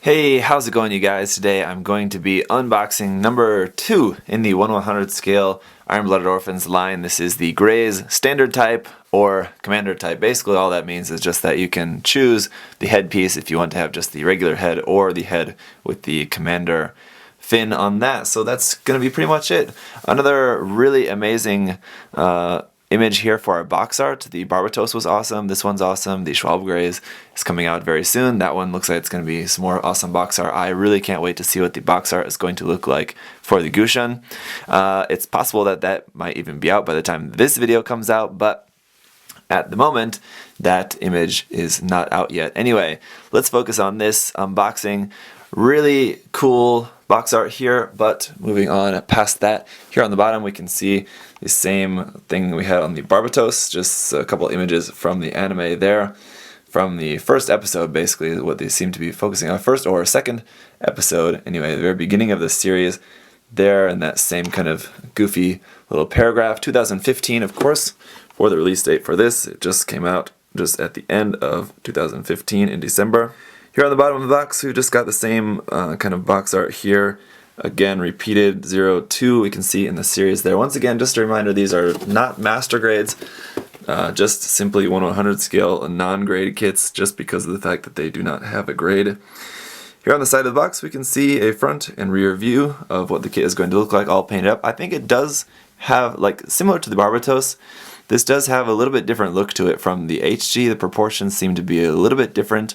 Hey, how's it going, you guys? Today I'm going to be unboxing number 2 in the 1/100 scale Iron-Blooded Orphans line. This is the Graze Standard type or Commander type. Basically all that means is just that you can choose the headpiece if you want to have just the regular head or the head with the Commander fin on that. So that's going to be pretty much it. Another really amazing image here for our box art. The Barbatos was awesome. This one's awesome. The Schwalbe Graze is coming out very soon. That one looks like it's going to be some more awesome box art. I really can't wait to see what the box art is going to look like for the Gushan. It's possible that that might even be out by the time this video comes out, but at the moment, that image is not out yet. Anyway, let's focus on this unboxing. Really cool box art here, but moving on past that, here on the bottom we can see the same thing we had on the Barbatos, just a couple images from the anime there, from the first episode, basically what they seem to be focusing on, first or second episode, anyway, the very beginning of the series there, in that same kind of goofy little paragraph. 2015, of course, for the release date for this. It just came out just at the end of 2015 in December. Here on the bottom of the box, we've just got the same kind of box art here. Again, repeated 02, we can see in the series there. Once again, just a reminder, these are not master grades, just simply 1/100 scale non-grade kits, just because of the fact that they do not have a grade. Here on the side of the box, we can see a front and rear view of what the kit is going to look like, all painted up. I think it does have, like, similar to the Barbatos, this does have a little bit different look to it from the HG. The proportions seem to be a little bit different.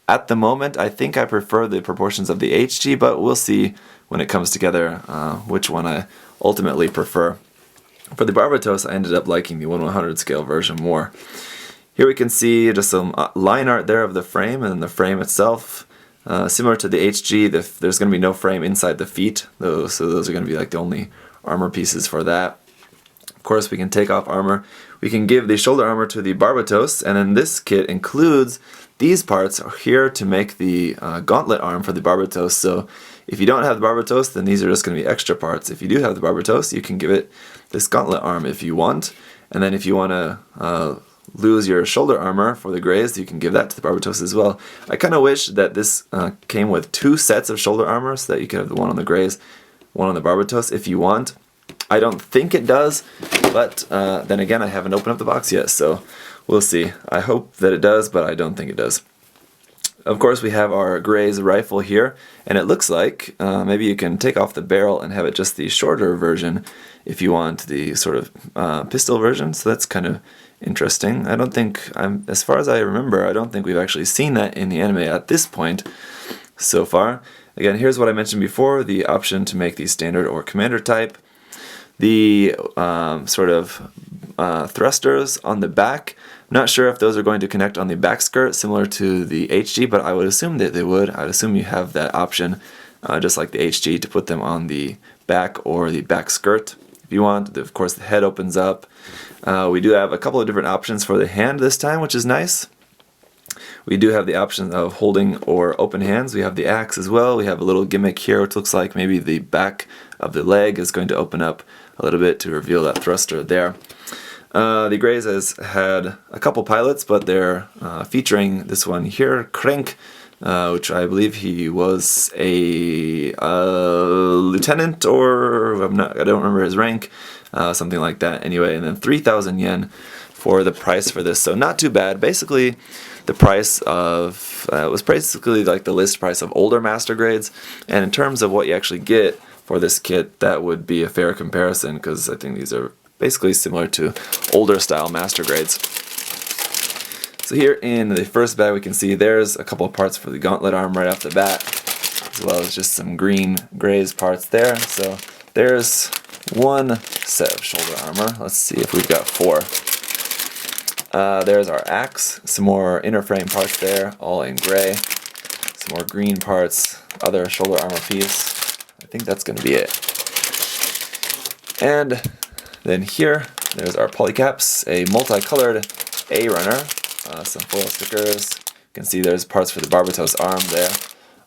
At the moment, I think I prefer the proportions of the HG, but we'll see when it comes together which one I ultimately prefer. For the Barbatos, I ended up liking the 1/100 scale version more. Here we can see just some line art there of the frame, and the frame itself, similar to the HG, there's going to be no frame inside the feet, so those are going to be like the only armor pieces for that. Of course, we can take off armor. We can give the shoulder armor to the Barbatos, and then this kit includes these parts here to make the gauntlet arm for the Barbatos. So if you don't have the Barbatos, then these are just going to be extra parts. If you do have the Barbatos, you can give it this gauntlet arm if you want. And then if you want to lose your shoulder armor for the Graze, you can give that to the Barbatos as well. I kind of wish that this came with 2 sets of shoulder armor so that you could have the one on the Graze, one on the Barbatos if you want. I don't think it does, but then again, I haven't opened up the box yet, so we'll see. I hope that it does, but I don't think it does. Of course, we have our Graze rifle here, and it looks like maybe you can take off the barrel and have it just the shorter version if you want the sort of pistol version, so that's kind of interesting. I don't think, as far as I remember, I don't think we've actually seen that in the anime at this point so far. Again, here's what I mentioned before, the option to make the standard or commander type. The sort of thrusters on the back, I'm not sure if those are going to connect on the back skirt similar to the HG, but I would assume that they would. I'd assume you have that option, just like the HG, to put them on the back or the back skirt if you want. Of course, the head opens up. We do have a couple of different options for the hand this time, which is nice. We do have the option of holding or open hands. We have the axe as well. We have a little gimmick here which looks like maybe the back of the leg is going to open up a little bit to reveal that thruster there. The Graze has had a couple pilots, but they're featuring this one here, Crank, which I believe he was a lieutenant, or I don't remember his rank, something like that anyway, and then 3,000 yen for the price for this, so not too bad. Basically, the price of, it was basically like the list price of older master grades, and in terms of what you actually get for this kit, that would be a fair comparison, because I think these are basically similar to older style master grades. So here in the first bag we can see there's a couple of parts for the gauntlet arm right off the bat, as well as just some green Graze parts there. So there's one set of shoulder armor. Let's see if we've got 4. There's our axe, some more inner frame parts there, all in gray, some more green parts, other shoulder armor piece. I think that's going to be it. And then here, there's our polycaps, a multicolored A runner, some foil stickers. You can see there's parts for the Barbatos arm there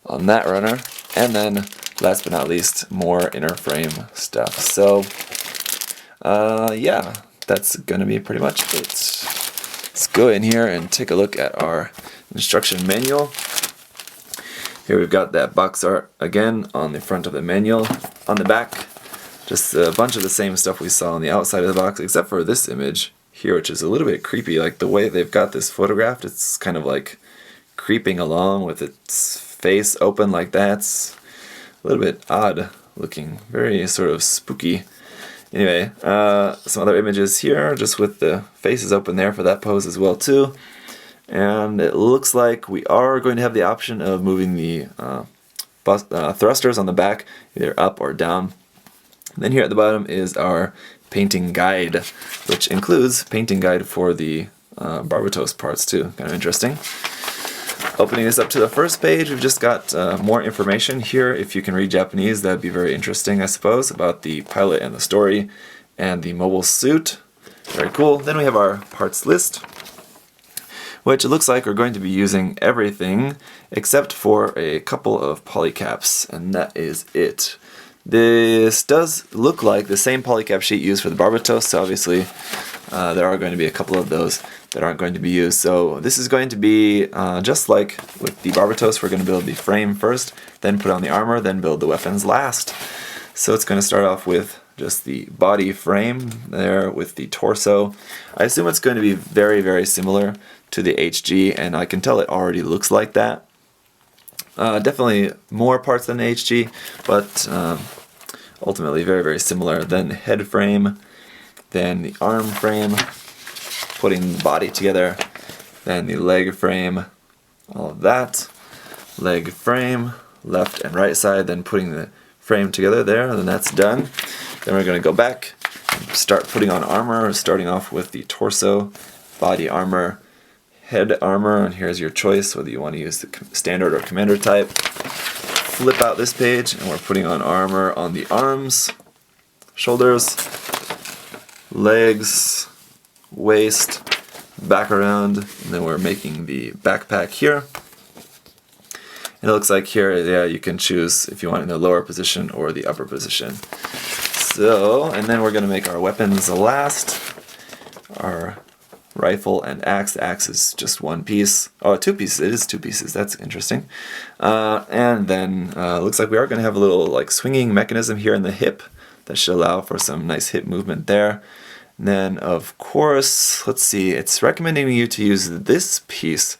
on that runner. And then, last but not least, more inner frame stuff. So, yeah, that's going to be pretty much it. Let's go in here and take a look at our instruction manual. Here we've got that box art again on the front of the manual. On the back, just a bunch of the same stuff we saw on the outside of the box, except for this image here, which is a little bit creepy. Like the way they've got this photographed, it's kind of like creeping along with its face open like that. It's a little bit odd looking, very sort of spooky. Anyway, some other images here, just with the faces open there for that pose as well too. And it looks like we are going to have the option of moving the thrusters on the back, either up or down. And then here at the bottom is our painting guide, which includes painting guide for the Barbatos parts too. Kind of interesting. Opening this up to the first page, we've just got more information here. If you can read Japanese, that'd be very interesting, I suppose, about the pilot and the story and the mobile suit. Very cool. Then we have our parts list, which it looks like we're going to be using everything except for a couple of polycaps, and that is it. This does look like the same polycap sheet used for the Barbatos, so obviously there are going to be a couple of those that aren't going to be used. So this is going to be just like with the Barbatos, we're going to build the frame first, then put on the armor, then build the weapons last. So it's going to start off with just the body frame there with the torso. I assume it's going to be very, very similar to the HG, and I can tell it already looks like that. Definitely more parts than the HG, but ultimately very, very similar. Then the head frame, then the arm frame, putting the body together, then the leg frame, all of that. Leg frame, left and right side, then putting the frame together there, and then that's done. Then we're going to go back and start putting on armor, starting off with the torso, body armor, head armor, and here's your choice whether you want to use the standard or commander type. Flip out this page and we're putting on armor on the arms, shoulders, legs, waist, back around, and then we're making the backpack here. And it looks like here, yeah, you can choose if you want it in the lower position or the upper position. So, and then we're going to make our weapons last. Our rifle and axe. The axe is just one piece. Oh, two pieces. It is two pieces. That's interesting. And then looks like we are going to have a little like swinging mechanism here in the hip that should allow for some nice hip movement there. And then of course, let's see, it's recommending you to use this piece,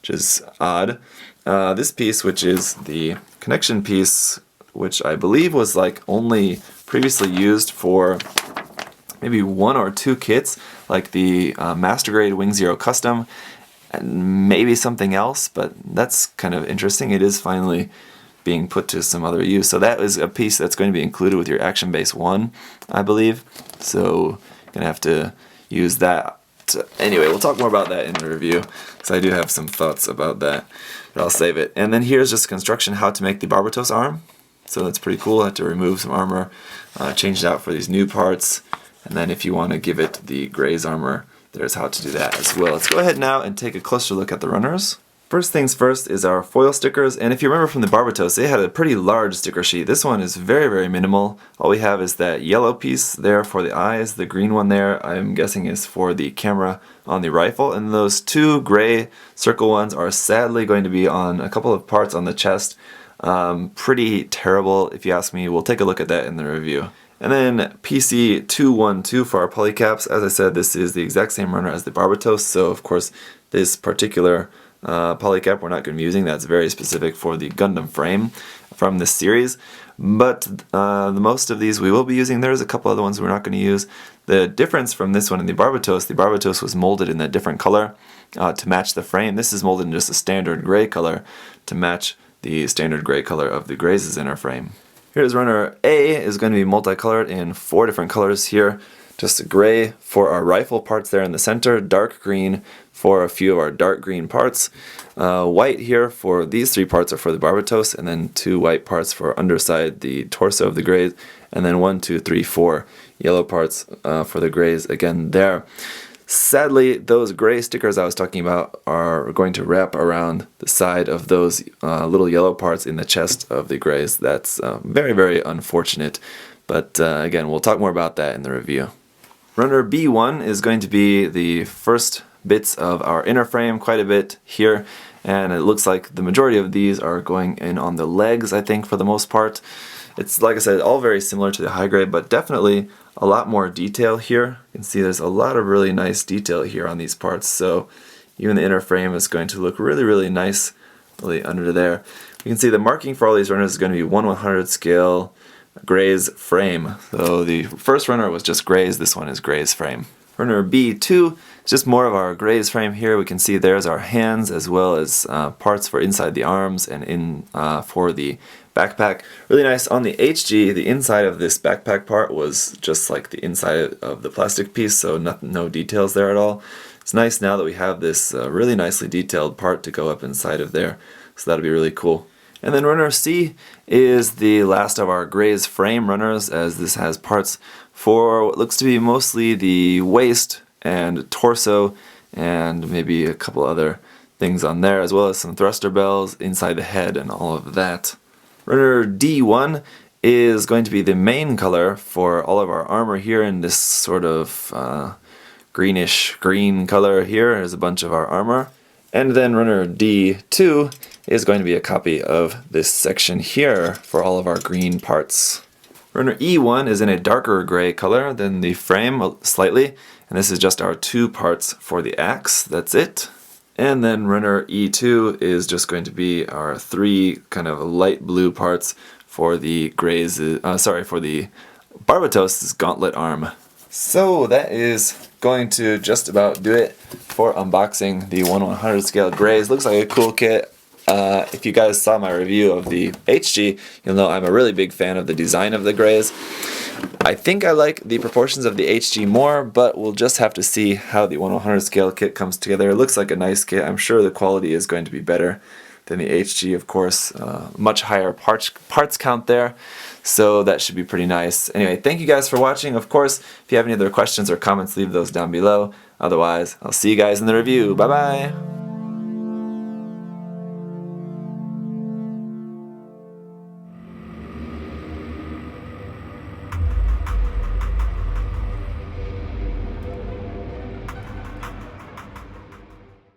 which is odd. This piece, which is the connection piece, which I believe was like only previously used for maybe one or two kits, like the Master Grade Wing Zero Custom, and maybe something else, but that's kind of interesting. It is finally being put to some other use. So that is a piece that's going to be included with your Action Base 1, I believe. So you're going to have to use that. Anyway, we'll talk more about that in the review, because I do have some thoughts about that, but I'll save it. And then here's just construction, how to make the Barbatos arm. So that's pretty cool. I had to remove some armor, change it out for these new parts. And then if you want to give it the Graze armor, there's how to do that as well. Let's go ahead now and take a closer look at the runners. First things first is our foil stickers, and if you remember from the Barbatos, they had a pretty large sticker sheet. This one is very, very minimal. All we have is that yellow piece there for the eyes, the green one there I'm guessing is for the camera on the rifle, and those two gray circle ones are sadly going to be on a couple of parts on the chest. Pretty terrible if you ask me. We'll take a look at that in the review. And then PC212 for our polycaps. As I said, this is the exact same runner as the Barbatos, so of course this particular polycap we're not going to be using. That's very specific for the Gundam frame from this series. But the most of these we will be using. There's a couple other ones we're not going to use. The difference from this one and the Barbatos was molded in a different color to match the frame. This is molded in just a standard gray color to match the standard gray color of the Grazes in our frame. Here's runner A, is going to be multicolored in 4 different colors here. Just a gray for our rifle parts there in the center, dark green for a few of our dark green parts, white here for these 3 parts are for the Barbatos, and then 2 white parts for underside the torso of the Graze, and then 1, 2, 3, 4 yellow parts for the Graze again there. Sadly, those gray stickers I was talking about are going to wrap around the side of those little yellow parts in the chest of the Graze. That's very, very unfortunate, but again, we'll talk more about that in the review. Runner B1 is going to be the first bits of our inner frame, quite a bit here, and it looks like the majority of these are going in on the legs, I think, for the most part. It's, like I said, all very similar to the high grade, but definitely a lot more detail here. You can see there's a lot of really nice detail here on these parts, so even the inner frame is going to look really, really nice really under there. You can see the marking for all these runners is going to be 1/100 scale Graze frame. So the first runner was just Graze, this one is Graze frame. Runner B2 is just more of our Graze frame here. We can see there's our hands as well as parts for inside the arms and in for the backpack. Really nice on the HG, the inside of this backpack part was just like the inside of the plastic piece, so no details there at all. It's nice now that we have this really nicely detailed part to go up inside of there, so that'll be really cool. And then runner C is the last of our Graze frame runners, as this has parts for what looks to be mostly the waist and torso and maybe a couple other things on there, as well as some thruster bells inside the head and all of that. Runner D1 is going to be the main color for all of our armor here in this sort of greenish green color here. There's a bunch of our armor. And then runner D2 is going to be a copy of this section here for all of our green parts. Runner E1 is in a darker gray color than the frame slightly, and this is just our 2 parts for the axe, that's it. And then runner E2 is just going to be our 3 kind of light blue parts for the Graze, for the Barbatos's gauntlet arm. So that is going to just about do it for unboxing the 1/100 scale Graze. Looks like a cool kit. If you guys saw my review of the HG, you'll know I'm a really big fan of the design of the Graze. I think I like the proportions of the HG more, but we'll just have to see how the 1/100 scale kit comes together. It looks like a nice kit. I'm sure the quality is going to be better than the HG, of course. Much higher parts count there, so that should be pretty nice. Anyway, thank you guys for watching. Of course, if you have any other questions or comments, leave those down below. Otherwise, I'll see you guys in the review. Bye-bye!